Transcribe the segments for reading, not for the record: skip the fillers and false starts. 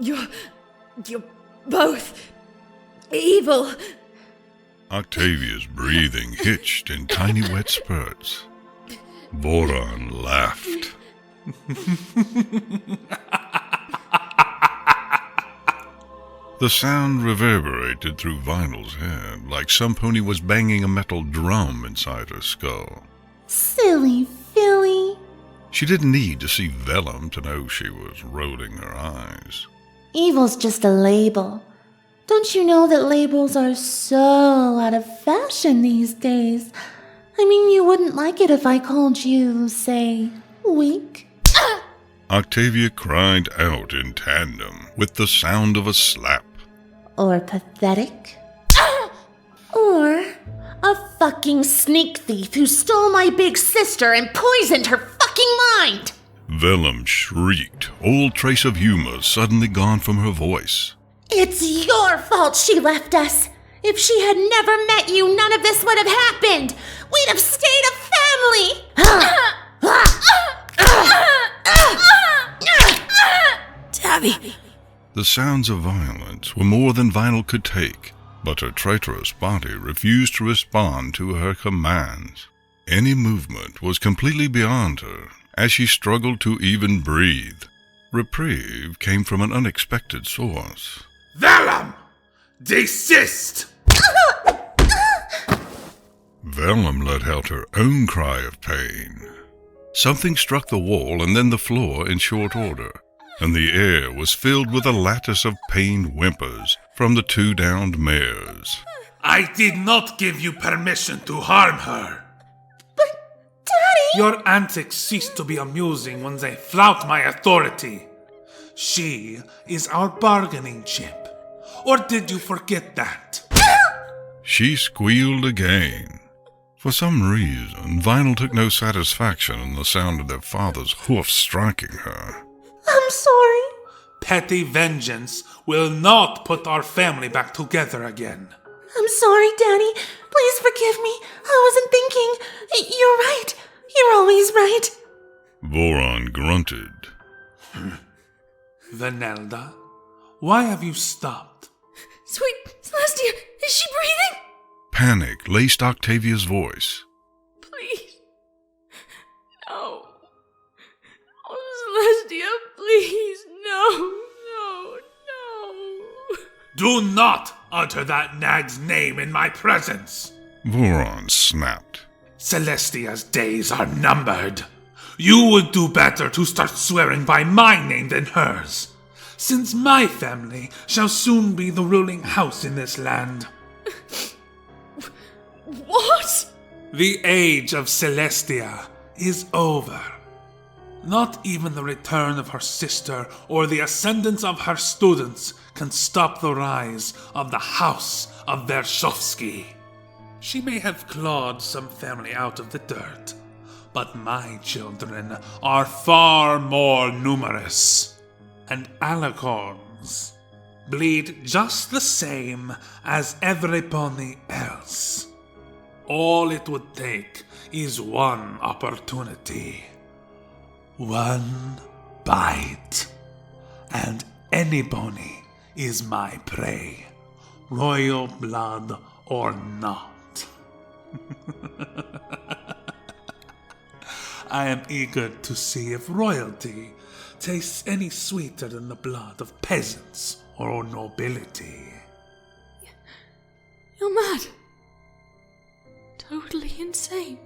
You're both evil. Octavia's breathing hitched in tiny wet spurts. Voron laughed. The sound reverberated through Vinyl's head, like some pony was banging a metal drum inside her skull. Silly filly. She didn't need to see Vellum to know she was rolling her eyes. Evil's just a label. Don't you know that labels are so out of fashion these days? I mean, you wouldn't like it if I called you, say, weak? Octavia cried out in tandem with the sound of a slap. Or pathetic? Or a fucking sneak thief who stole my big sister and poisoned her fucking mind! Vellum shrieked, all trace of humor suddenly gone from her voice. It's your fault she left us! If she had never met you, none of this would have happened! We'd have stayed a family! Tabby. The sounds of violence were more than Vinyl could take, but her traitorous body refused to respond to her commands. Any movement was completely beyond her, as she struggled to even breathe. Reprieve came from an unexpected source. Vellum! Desist! Vellum let out her own cry of pain. Something struck the wall and then the floor in short order, and the air was filled with a lattice of pained whimpers from the two downed mares. I did not give you permission to harm her. But, Daddy! Your antics cease to be amusing when they flout my authority. She is our bargaining chip. Or did you forget that? She squealed again. For some reason, Vinyl took no satisfaction in the sound of their father's hoofs striking her. I'm sorry. Petty vengeance will not put our family back together again. I'm sorry, Daddy. Please forgive me. I wasn't thinking. You're right. You're always right. Voron grunted. Vanelda, why have you stopped? Sweet Celestia, is she breathing? Panic laced Octavia's voice. Please. No. Oh, Celestia, please. No. Do not utter that nag's name in my presence. Voron snapped. Celestia's days are numbered. You would do better to start swearing by my name than hers, since my family shall soon be the ruling house in this land. What? The age of Celestia is over. Not even the return of her sister or the ascendance of her students can stop the rise of the House of Vershovsky. She may have clawed some family out of the dirt, but my children are far more numerous, and alicorns bleed just the same as every pony else. All it would take is one opportunity, one bite, and any pony is my prey, royal blood or not. I am eager to see if royalty tastes any sweeter than the blood of peasants or nobility. You're mad. Totally insane.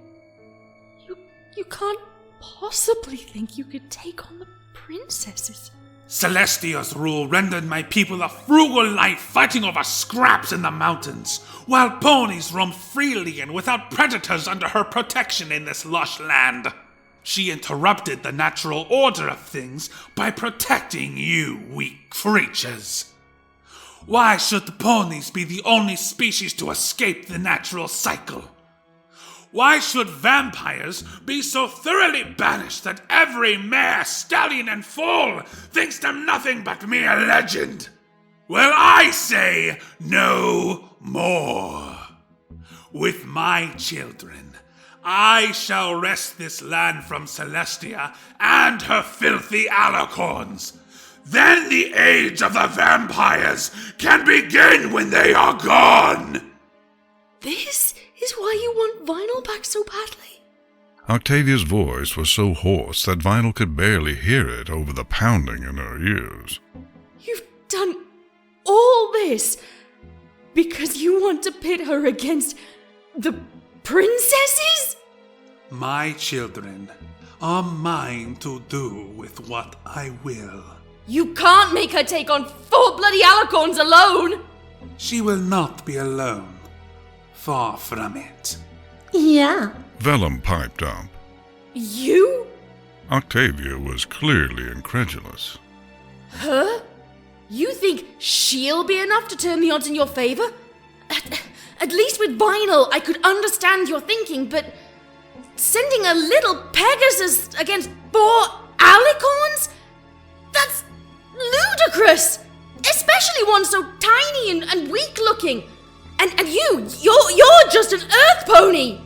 You can't possibly think you could take on the princesses. Celestia's rule rendered my people a frugal life fighting over scraps in the mountains, while ponies roam freely and without predators under her protection in this lush land. She interrupted the natural order of things by protecting you, weak creatures. Why should the ponies be the only species to escape the natural cycle? Why should vampires be so thoroughly banished that every mare, stallion, and foal thinks them nothing but mere legend? Well, I say no more. With my children, I shall wrest this land from Celestia and her filthy alicorns. then the age of the vampires can begin when they are gone! This is why you want Vinyl back so badly? Octavia's voice was so hoarse that Vinyl could barely hear it over the pounding in her ears. You've done all this because you want to pit her against the princesses? My children are mine to do with what I will. You can't make her take on 4 bloody alicorns alone! She will not be alone. Far from it. Yeah. Vellum piped up. You? Octavia was clearly incredulous. Her? You think she'll be enough to turn the odds in your favor? At least with Vinyl, I could understand your thinking, but sending a little Pegasus against 4 alicorns? That's ludicrous! Especially one so tiny and weak-looking. And you're just an earth pony!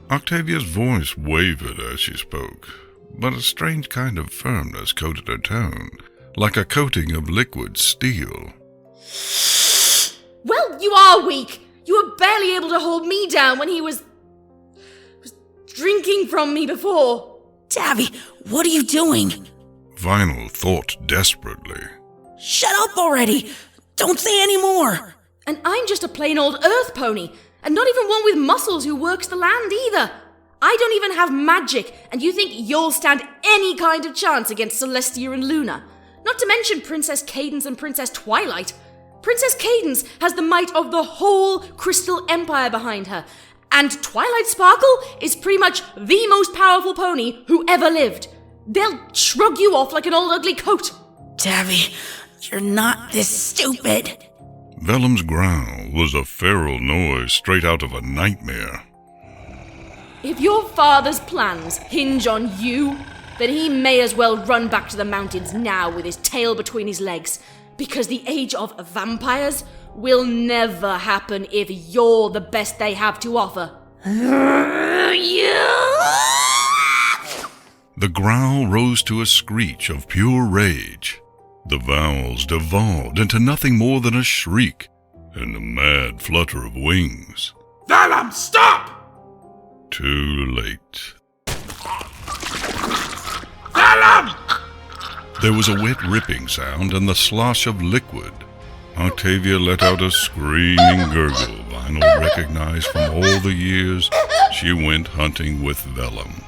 Octavia's voice wavered as she spoke, but a strange kind of firmness coated her tone, like a coating of liquid steel. Well, you are weak. You were barely able to hold me down when he was drinking from me before. Tavi, what are you doing? Vinyl thought desperately. Shut up already! Don't say any more! And I'm just a plain old earth pony, and not even one with muscles who works the land either. I don't even have magic, and you think you'll stand any kind of chance against Celestia and Luna? Not to mention Princess Cadence and Princess Twilight. Princess Cadence has the might of the whole Crystal Empire behind her, and Twilight Sparkle is pretty much the most powerful pony who ever lived. They'll shrug you off like an old ugly coat. Tavi, you're not this stupid. Vellum's growl was a feral noise straight out of a nightmare. If your father's plans hinge on you, then he may as well run back to the mountains now with his tail between his legs, because the age of vampires will never happen if you're the best they have to offer. The growl rose to a screech of pure rage. The vowels devolved into nothing more than a shriek and a mad flutter of wings. Vellum, stop! Too late. Vellum! There was a wet ripping sound and the slosh of liquid. Octavia let out a screaming gurgle Vinyl recognized from all the years she went hunting with Vellum.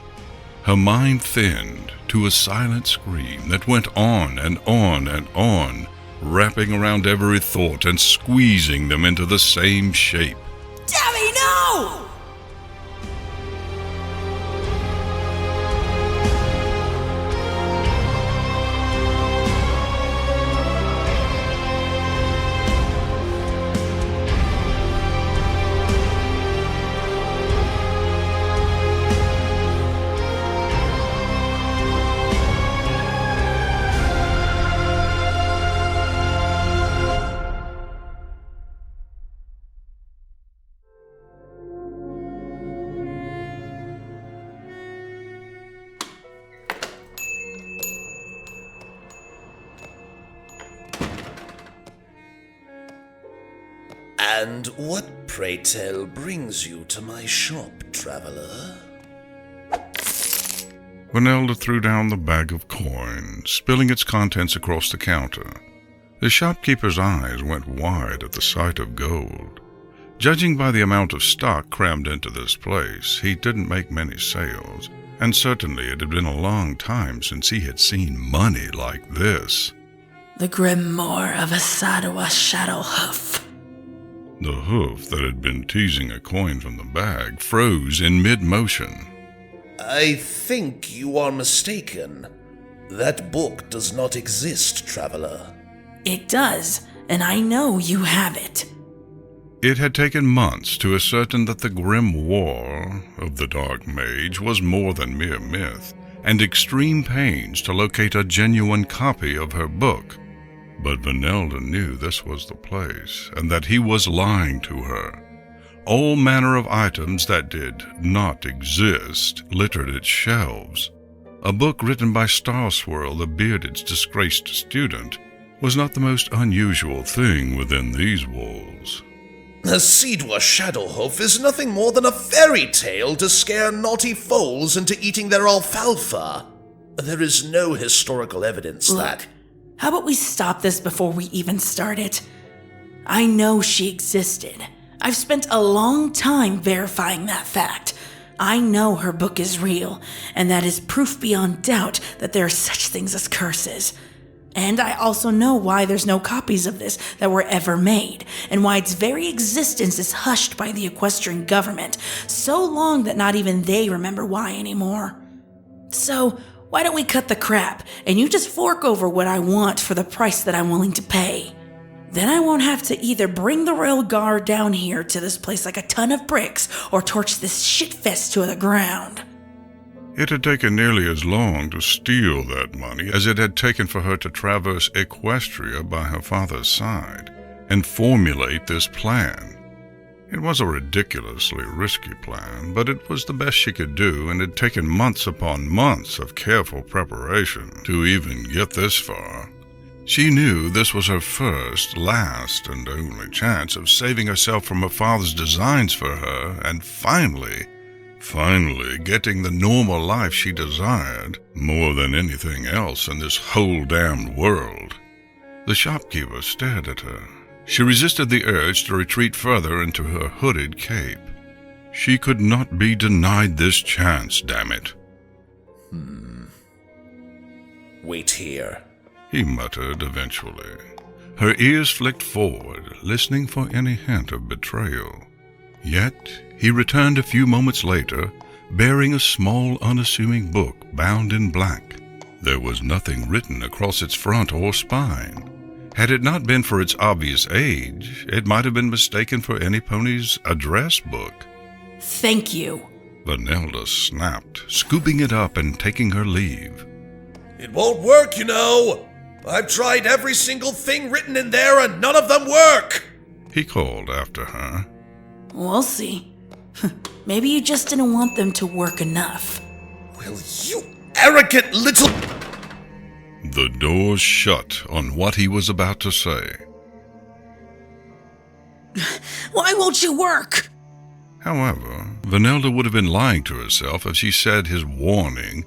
Her mind thinned to a silent scream that went on and on and on, wrapping around every thought and squeezing them into the same shape. Tavi, no! And what, pray tell, brings you to my shop, traveler? Vanelda threw down the bag of coin, spilling its contents across the counter. The shopkeeper's eyes went wide at the sight of gold. Judging by the amount of stock crammed into this place, he didn't make many sales, and certainly it had been a long time since he had seen money like this. The grimoire of a Sadua Shadow Hoof. The hoof that had been teasing a coin from the bag froze in mid-motion. I think you are mistaken. That book does not exist, traveler. It does, and I know you have it. It had taken months to ascertain that the grim war of the Dark Mage was more than mere myth, and extreme pains to locate a genuine copy of her book. But Vanelda knew this was the place, and that he was lying to her. All manner of items that did not exist littered its shelves. A book written by Starswirl, the bearded's disgraced student, was not the most unusual thing within these walls. A Sidwa Shadowhoof is nothing more than a fairy tale to scare naughty foals into eating their alfalfa. There is no historical evidence that... How about we stop this before we even start it? I know she existed. I've spent a long time verifying that fact. I know her book is real, and that is proof beyond doubt that there are such things as curses. And I also know why there's no copies of this that were ever made, and why its very existence is hushed by the Equestrian government, so long that not even they remember why anymore. So, why don't we cut the crap, and you just fork over what I want for the price that I'm willing to pay? Then I won't have to either bring the Royal Guard down here to this place like a ton of bricks, or torch this shitfest to the ground. It had taken nearly as long to steal that money as it had taken for her to traverse Equestria by her father's side and formulate this plan. It was a ridiculously risky plan, but it was the best she could do, and had taken months upon months of careful preparation to even get this far. She knew this was her first, last, and only chance of saving herself from her father's designs for her, and finally getting the normal life she desired more than anything else in this whole damned world. The shopkeeper stared at her. She resisted the urge to retreat further into her hooded cape. She could not be denied this chance, damn it. Wait here. He muttered eventually. Her ears flicked forward, listening for any hint of betrayal. Yet he returned a few moments later, bearing a small, unassuming book bound in black. There was nothing written across its front or spine. Had it not been for its obvious age, it might have been mistaken for any pony's address book. Thank you. Vanelda snapped, scooping it up and taking her leave. It won't work, you know. I've tried every single thing written in there and none of them work. He called after her. We'll see. Maybe you just didn't want them to work enough. Will you arrogant little... The door shut on what he was about to say. Why won't you work? However, Vanelda would have been lying to herself if she said his warning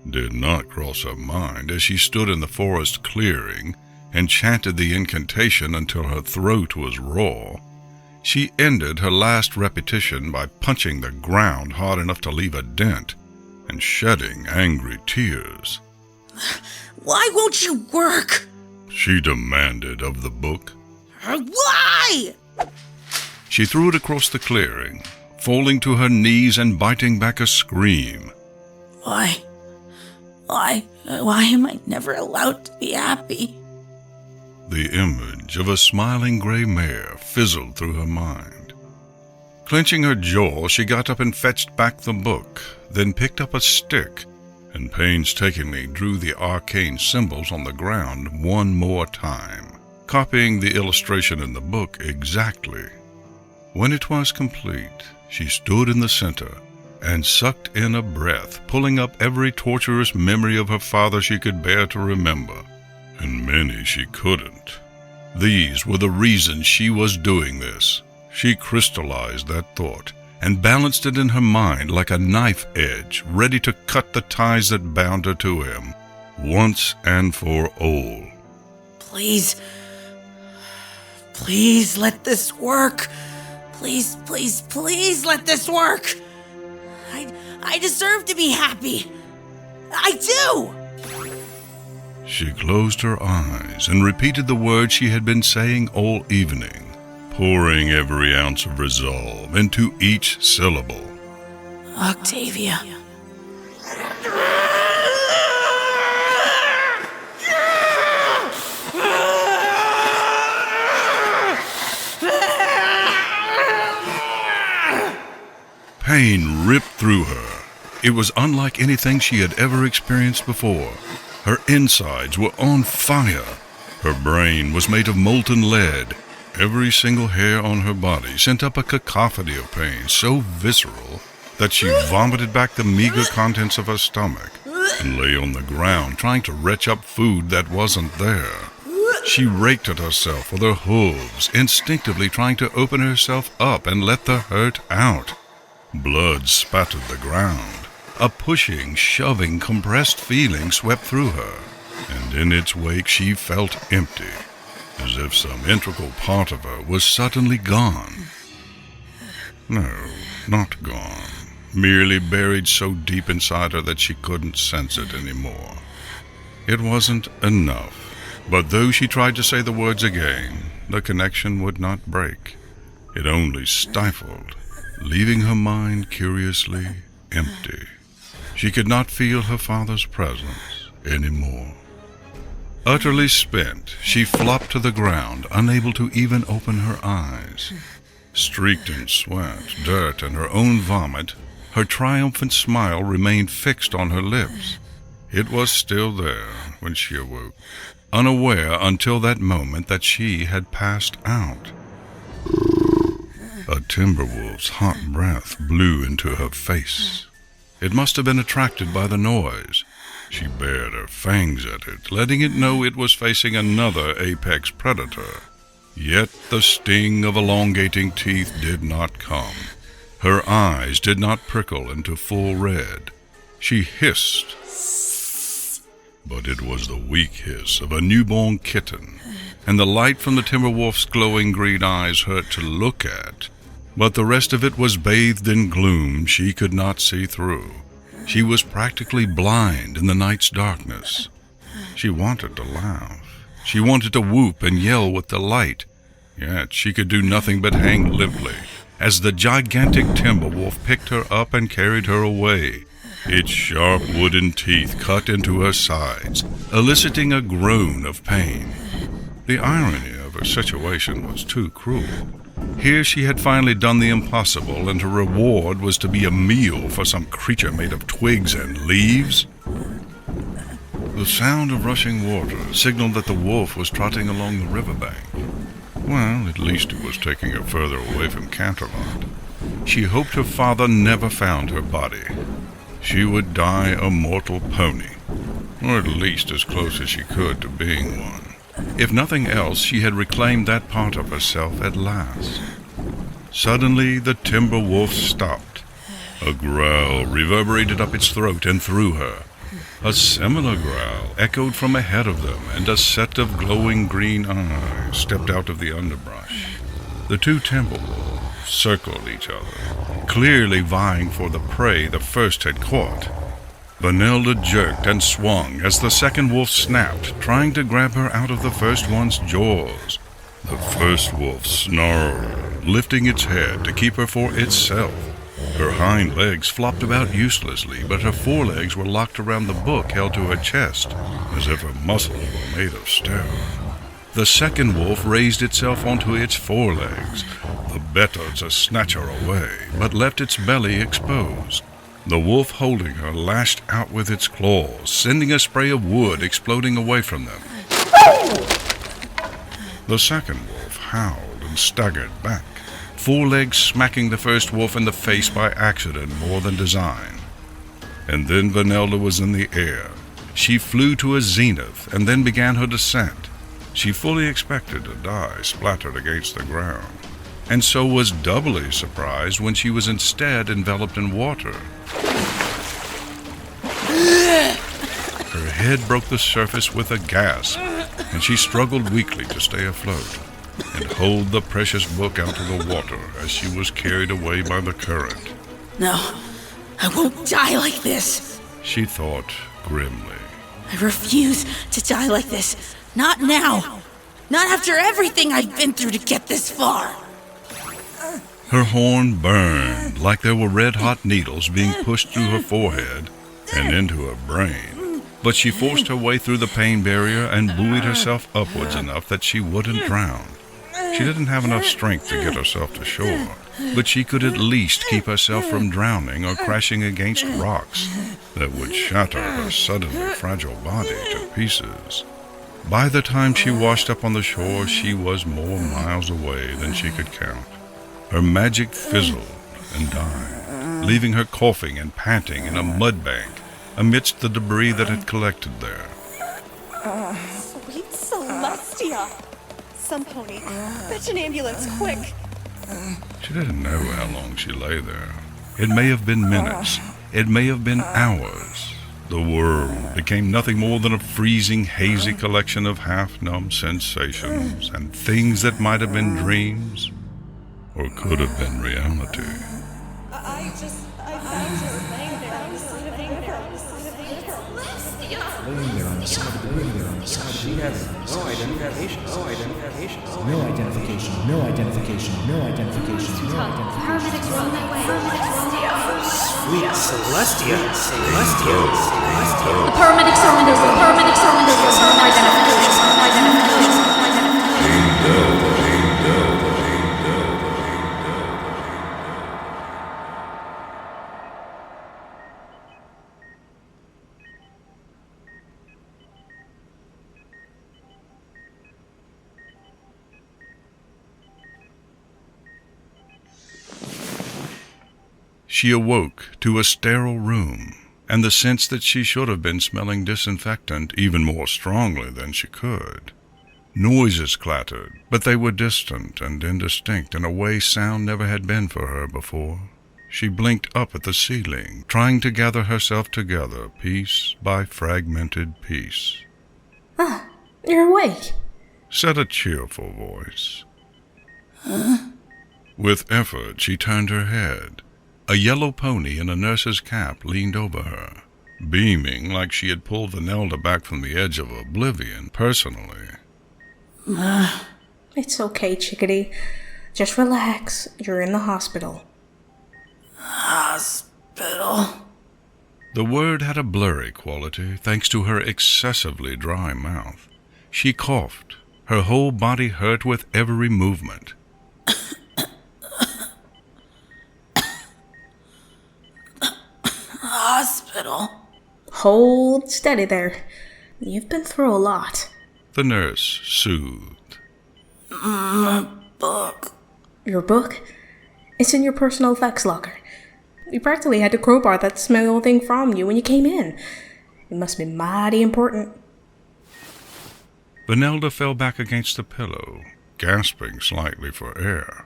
did not cross her mind as she stood in the forest clearing and chanted the incantation until her throat was raw. She ended her last repetition by punching the ground hard enough to leave a dent and shedding angry tears. Why won't you work? She demanded of the book. Why? She threw it across the clearing, falling to her knees and biting back a scream. Why am I never allowed to be happy? The image of a smiling gray mare fizzled through her mind. Clenching her jaw, she got up and fetched back the book, then picked up a stick and painstakingly drew the arcane symbols on the ground one more time, copying the illustration in the book exactly. When it was complete, she stood in the center and sucked in a breath, pulling up every torturous memory of her father she could bear to remember, and many she couldn't. These were the reasons she was doing this. She crystallized that thought and balanced it in her mind like a knife edge, ready to cut the ties that bound her to him, once and for all. Please let this work. Please let this work. I deserve to be happy. I do! She closed her eyes and repeated the words she had been saying all evening, pouring every ounce of resolve into each syllable. Octavia. Pain ripped through her. It was unlike anything she had ever experienced before. Her insides were on fire. Her brain was made of molten lead. Every single hair on her body sent up a cacophony of pain so visceral that she vomited back the meager contents of her stomach. and lay on the ground trying to retch up food that wasn't there. She raked at herself with her hooves, instinctively trying to open herself up and let the hurt out. Blood spattered the ground. A pushing, shoving, compressed feeling swept through her, and in its wake she felt empty, as if some integral part of her was suddenly gone. No, not gone. Merely buried so deep inside her that she couldn't sense it anymore. It wasn't enough, but though she tried to say the words again, the connection would not break. It only stifled, leaving her mind curiously empty. She could not feel her father's presence anymore. Utterly spent, she flopped to the ground, unable to even open her eyes. Streaked in sweat, dirt, and her own vomit, her triumphant smile remained fixed on her lips. It was still there when she awoke, unaware until that moment that she had passed out. A timberwolf's hot breath blew into her face. It must have been attracted by the noise. She bared her fangs at it, letting it know it was facing another apex predator. Yet the sting of elongating teeth did not come. Her eyes did not prickle into full red. She hissed, but it was the weak hiss of a newborn kitten, and the light from the timberwolf's glowing green eyes hurt to look at. But the rest of it was bathed in gloom she could not see through. She was practically blind in the night's darkness. She wanted to laugh. She wanted to whoop and yell with delight. Yet she could do nothing but hang limply as the gigantic timberwolf picked her up and carried her away. Its sharp wooden teeth cut into her sides, eliciting a groan of pain. The irony of her situation was too cruel. Here she had finally done the impossible, and her reward was to be a meal for some creature made of twigs and leaves. The sound of rushing water signaled that the wolf was trotting along the riverbank. Well, at least it was taking her further away from Canterlot. She hoped her father never found her body. She would die a mortal pony, or at least as close as she could to being one. If nothing else, she had reclaimed that part of herself at last. Suddenly, the timber wolf stopped. A growl reverberated up its throat and through her. A similar growl echoed from ahead of them, and a set of glowing green eyes stepped out of the underbrush. The two timber wolves circled each other, clearly vying for the prey the first had caught. Vanelda jerked and swung as the second wolf snapped, trying to grab her out of the first one's jaws. The first wolf snarled, lifting its head to keep her for itself. Her hind legs flopped about uselessly, but her forelegs were locked around the book held to her chest, as if her muscles were made of stone. The second wolf raised itself onto its forelegs, the better to snatch her away, but left its belly exposed. The wolf holding her lashed out with its claws, sending a spray of wood exploding away from them. The second wolf howled and staggered back, forelegs smacking the first wolf in the face by accident more than design. And then Vanelda was in the air. She flew to a zenith and then began her descent. She fully expected to die splattered against the ground, and so was doubly surprised when she was instead enveloped in water. Her head broke the surface with a gasp, and she struggled weakly to stay afloat and hold the precious book out of the water as she was carried away by the current. No, I won't die like this, she thought grimly. I refuse to die like this. Not now. Not after everything I've been through to get this far. Her horn burned like there were red-hot needles being pushed through her forehead and into her brain. But she forced her way through the pain barrier and buoyed herself upwards enough that she wouldn't drown. She didn't have enough strength to get herself to shore, but she could at least keep herself from drowning or crashing against rocks that would shatter her suddenly fragile body to pieces. By the time she washed up on the shore, she was more miles away than she could count. Her magic fizzled and died, leaving her coughing and panting in a mud bank amidst the debris that had collected there. Sweet Celestia! Some pony. Fetch an ambulance, quick! She didn't know how long she lay there. It may have been minutes. It may have been hours. The world became nothing more than a freezing, hazy collection of half-numb sensations and things that might have been dreams or could have been reality. I just laying there on the side of the river. Laying there on the side of the river. She has no identification. No identification. No identification. No identification. No identification. Paramedics are on their way. Sweet Celestia. Celestia. The paramedics are on their way. Paramedics are on their way. No identification. No identification. She awoke to a sterile room, and the sense that she should have been smelling disinfectant even more strongly than she could. Noises clattered, but they were distant and indistinct in a way sound never had been for her before. She blinked up at the ceiling, trying to gather herself together piece by fragmented piece. Ah, you're awake. Said a cheerful voice. With effort, she turned her head. A yellow pony in a nurse's cap leaned over her, beaming like she had pulled Vanelda back from the edge of oblivion personally. It's okay, chickadee. Just relax. You're in the hospital. Hospital? The word had a blurry quality thanks to her excessively dry mouth. She coughed. Her whole body hurt with every movement. Hospital. Hold steady there. You've been through a lot. The nurse soothed. My book. Your book? It's in your personal effects locker. We practically had to crowbar that smelly thing from you when you came in. It must be mighty important. Vanelda fell back against the pillow, gasping slightly for air.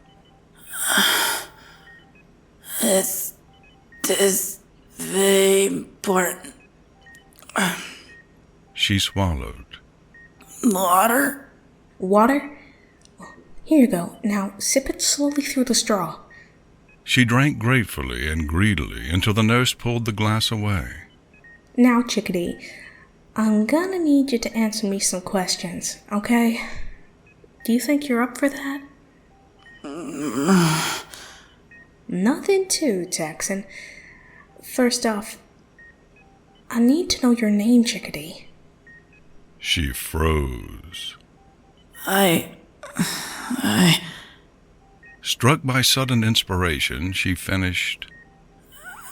This is very important. She swallowed. Water? Water? Here you go. Now sip it slowly through the straw. She drank gratefully and greedily until the nurse pulled the glass away. Now, chickadee, I'm gonna need you to answer me some questions, okay? Do you think you're up for that? Nothing too, Texan. First off, I need to know your name, chickadee. She froze. I... Struck by sudden inspiration, she finished.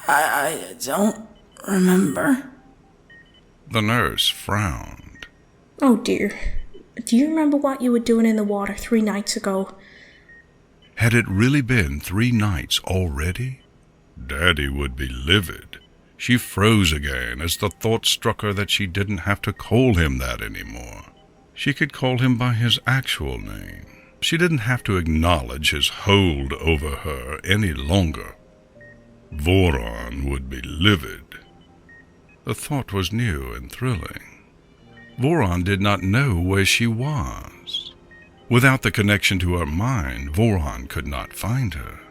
I don't remember. The nurse frowned. Oh dear. Do you remember what you were doing in the water 3 nights ago? Had it really been 3 nights already? Daddy would be livid. She froze again as the thought struck her that she didn't have to call him that anymore. She could call him by his actual name. She didn't have to acknowledge his hold over her any longer. Voron would be livid. The thought was new and thrilling. Voron did not know where she was. Without the connection to her mind, Voron could not find her.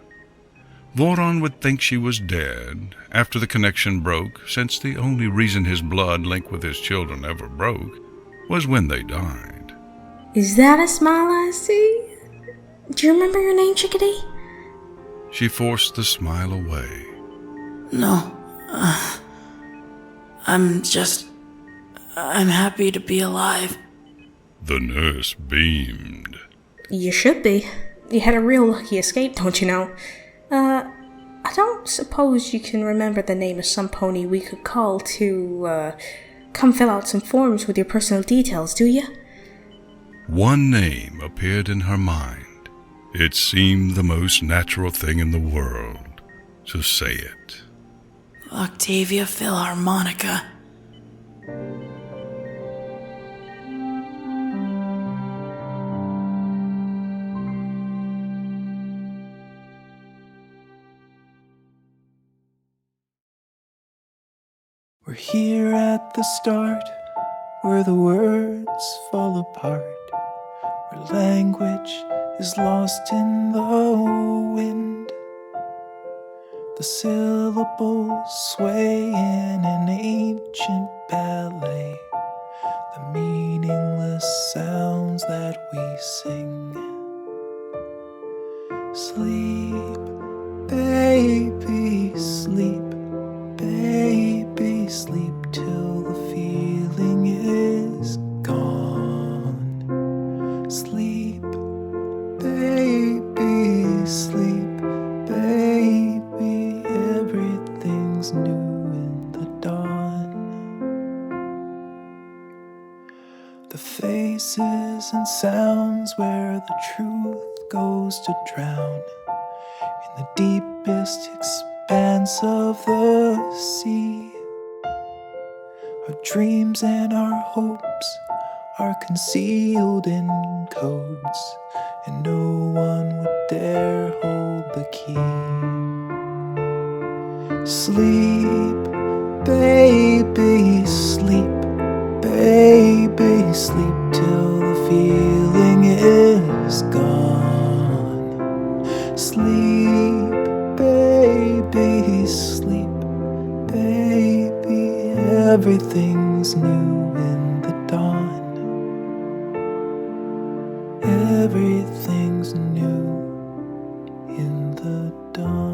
Voron would think she was dead after the connection broke, since the only reason his blood link with his children ever broke was when they died. Is that a smile I see? Do you remember your name, chickadee? She forced the smile away. No. I'm happy to be alive. The nurse beamed. You should be. You had a real lucky escape, don't you know? I don't suppose you can remember the name of some pony we could call to, come fill out some forms with your personal details, do you? One name appeared in her mind. It seemed the most natural thing in the world to say it. Octavia Philharmonica. We're here at the start, where the words fall apart, where language is lost in the wind. The syllables sway in an ancient ballet, the meaningless sounds that we sing. Sleep, baby, sleep. Baby, sleep till the feeling is gone. Sleep, baby, sleep. Baby, everything's new in the dawn. The faces and sounds where the truth goes to drown in the deepest expanse of the sea. Our dreams and our hopes are concealed in codes, and no one would dare hold the key. Sleep, baby, sleep. Baby, sleep till the feeling is gone. Sleep, baby, sleep. Baby, everything's new in the dawn. Everything's new in the dawn.